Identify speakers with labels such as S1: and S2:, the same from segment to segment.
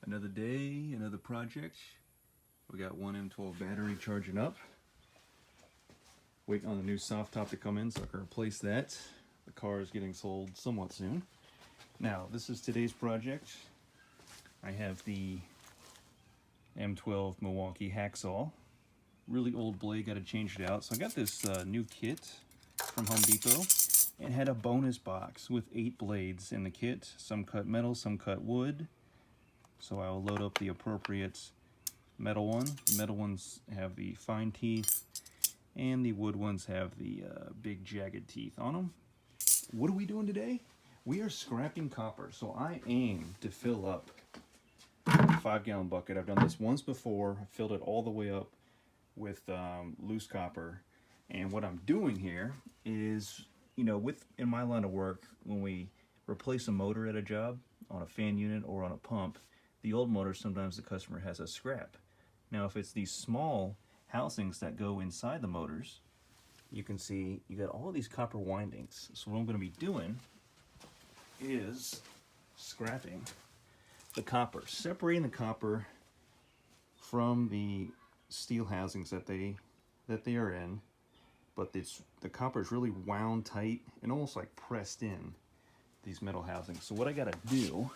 S1: Another day, another project. We got one M12 battery charging up. Waiting on the new soft top to come in so I can replace that. The car is getting sold somewhat soon. Now, this is today's project. I have the M12 Milwaukee hacksaw. Really old blade, got to change it out. So I got this new kit from Home Depot. It had a bonus box with 8 blades in the kit. Some cut metal, some cut wood. So I will load up the appropriate metal one. The metal ones have the fine teeth, and the wood ones have the big jagged teeth on them. What are we doing today? We are scrapping copper. So I aim to fill up a 5-gallon bucket. I've done this once before. I filled it all the way up with loose copper. And what I'm doing here is, you know, in my line of work, when we replace a motor at a job on a fan unit or on a pump, the old motor, sometimes the customer has a scrap. Now, if it's these small housings that go inside the motors, you can see you got all these copper windings. So what I'm going to be doing is scrapping the copper, separating the copper from the steel housings that they are in. But the copper is really wound tight and almost like pressed in these metal housings. So what I got to do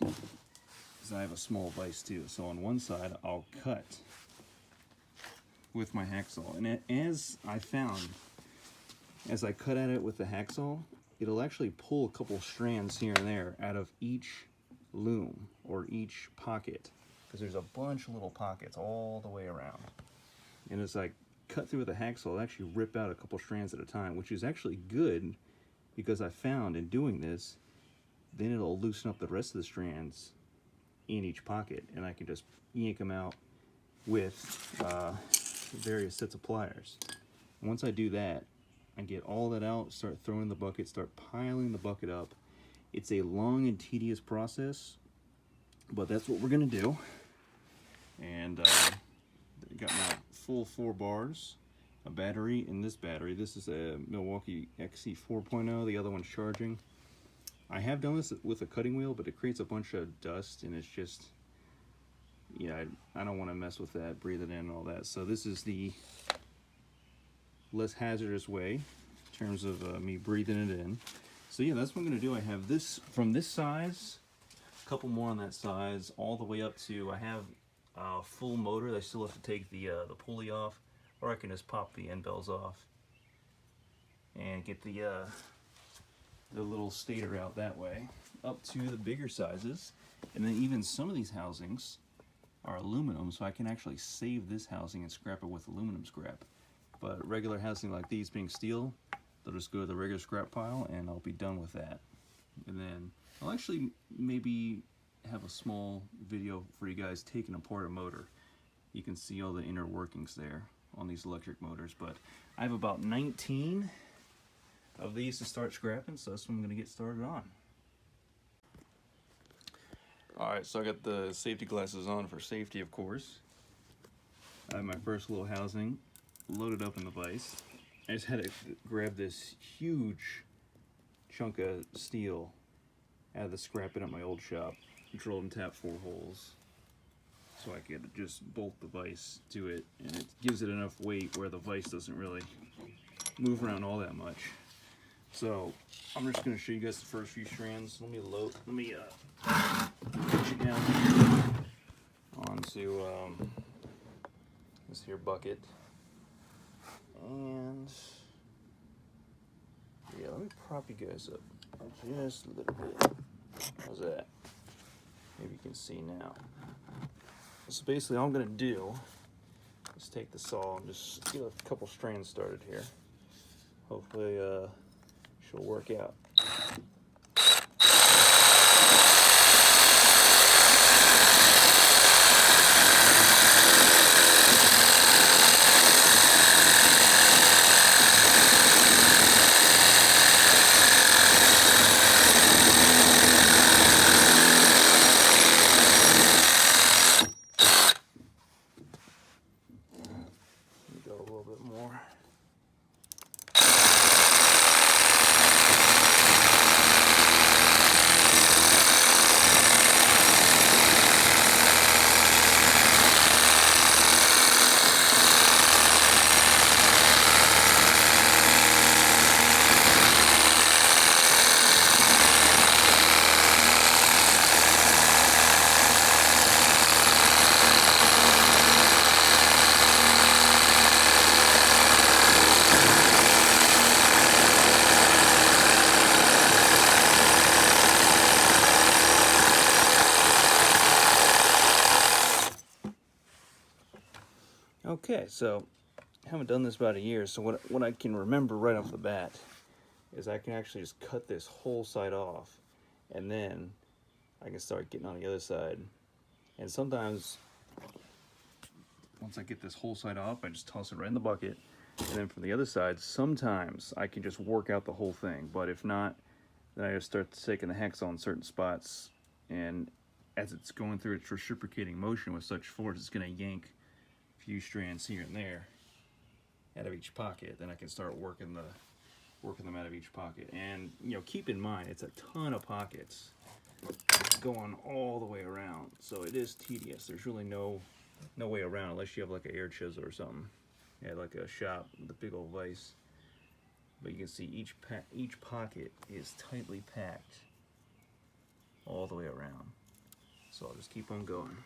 S1: is I have a small vise too. So on one side I'll cut with my hacksaw, and as I found, as I cut at it with the hacksaw, it'll actually pull a couple strands here and there out of each loom or each pocket, because there's a bunch of little pockets all the way around. And as I cut through with a hacksaw, it'll actually rip out a couple strands at a time, which is actually good, because I found in doing this, then it'll loosen up the rest of the strands in each pocket, and I can just yank them out with various sets of pliers. And once I do that, I get all that out, start throwing in the bucket, start piling the bucket up. It's a long and tedious process, but that's what we're gonna do. And got my full 4 bars, a battery in this battery. This is a Milwaukee XC 4.0, the other one's charging. I have done this with a cutting wheel, but it creates a bunch of dust, and it's just, yeah, I don't want to mess with that, breathe it in and all that. So this is the less hazardous way in terms of me breathing it in. So yeah, that's what I'm going to do. I have this from this size, a couple more on that size, all the way up to, I have a full motor. I still have to take the pulley off, or I can just pop the end bells off and get the little stator out that way, up to the bigger sizes. And then even some of these housings are aluminum, so I can actually save this housing and scrap it with aluminum scrap. But regular housing like these being steel, they'll just go to the regular scrap pile, and I'll be done with that. And then I'll actually maybe have a small video for you guys taking apart a motor. You can see all the inner workings there on these electric motors. But I have about 19 of these to start scrapping, so that's what I'm going to get started on. Alright, so I got the safety glasses on for safety, of course. I have my first little housing loaded up in the vise. I just had to grab this huge chunk of steel out of the scrap bin at my old shop, drilled and tapped 4 holes so I could just bolt the vise to it, and it gives it enough weight where the vise doesn't really move around all that much. So I'm just going to show you guys the first few strands. Let me push it down here onto this here bucket, and yeah, let me prop you guys up just a little bit. How's that? Maybe you can see now. So basically all I'm going to do is take the saw and just get a couple strands started here. Hopefully she'll work out. Go a little bit more. Okay, so I haven't done this about a year, so what I can remember right off the bat is I can actually just cut this whole side off, and then I can start getting on the other side. And sometimes, once I get this whole side off, I just toss it right in the bucket. And then from the other side, sometimes I can just work out the whole thing. But if not, then I just start taking the hacksaw in certain spots. And as it's going through its reciprocating motion with such force, it's going to yank a few strands here and there out of each pocket. Then I can start working them out of each pocket. And keep in mind, it's a ton of pockets going all the way around, so it is tedious. There's really no way around unless you have like an air chisel or something. Yeah, like a shop with a big old vise. But you can see each pocket is tightly packed all the way around. So I'll just keep on going.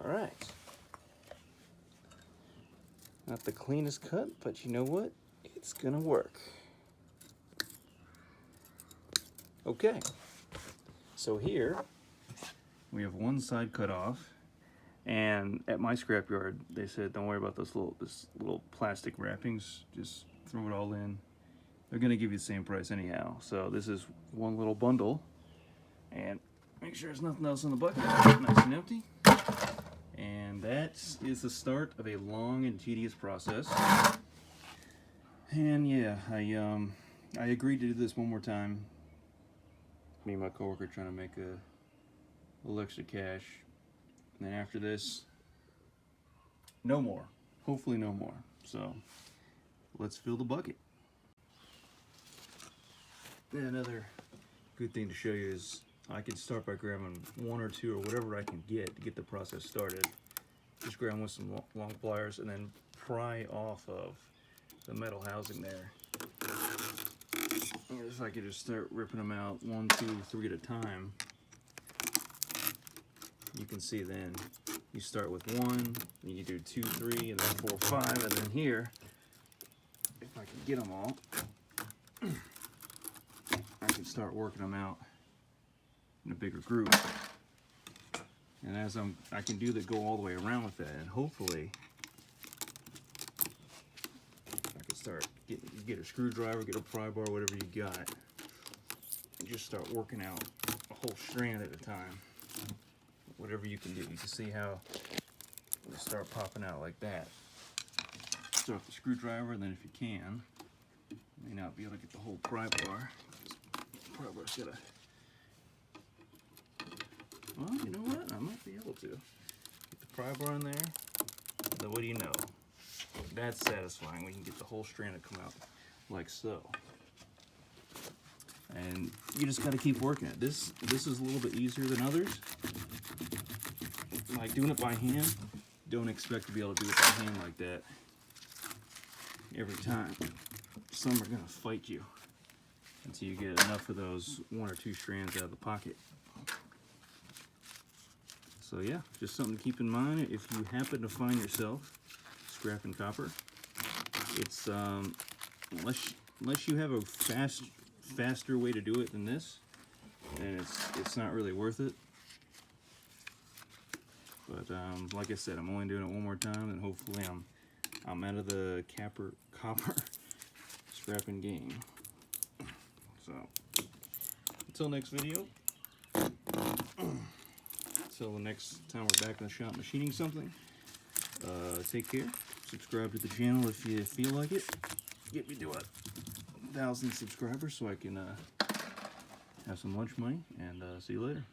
S1: Alright. Not the cleanest cut, but you know what? It's gonna work. Okay. So here we have one side cut off, and at my scrapyard they said don't worry about this little plastic wrappings, just throw it all in. They're gonna give you the same price anyhow. So this is one little bundle, and make sure there's nothing else in the bucket. Nice and empty. And that is the start of a long and tedious process. And yeah, I agreed to do this one more time. Me and my coworker trying to make a little extra cash. And then after this, no more. Hopefully no more. So let's fill the bucket. And another good thing to show you is I can start by grabbing one or two or whatever I can get to get the process started. Just grab with some long pliers and then pry off of the metal housing there. And if I could just start ripping them out 1, 2, 3 at a time, you can see then you start with 1, then you do 2, 3, and then 4, 5, and then here, if I can get them all, I can start working them out in a bigger group. And as I can go all the way around with that, and hopefully I can start get a screwdriver, get a pry bar, whatever you got, and just start working out a whole strand at a time. Whatever you can do. You can see how they start popping out like that. Start with the screwdriver, and then if you can, you may not be able to get the whole pry bar. Pry bar's gotta. Well, you know what? I might be able to. Get the pry bar in there. Then what do you know? That's satisfying when you can get the whole strand to come out like so. And you just gotta keep working it. This is a little bit easier than others. Like doing it by hand, don't expect to be able to do it by hand like that every time. Some are gonna fight you until you get enough of those 1 or 2 strands out of the pocket. So yeah, just something to keep in mind if you happen to find yourself scrapping copper. It's unless you have a faster way to do it than this, then it's not really worth it. But like I said, I'm only doing it one more time, and hopefully I'm out of the copper scrapping game. So until next video, until the next time we're back in the shop machining something, take care. Subscribe to the channel if you feel like it. Get me to 1,000 subscribers so I can have some lunch money, and see you later.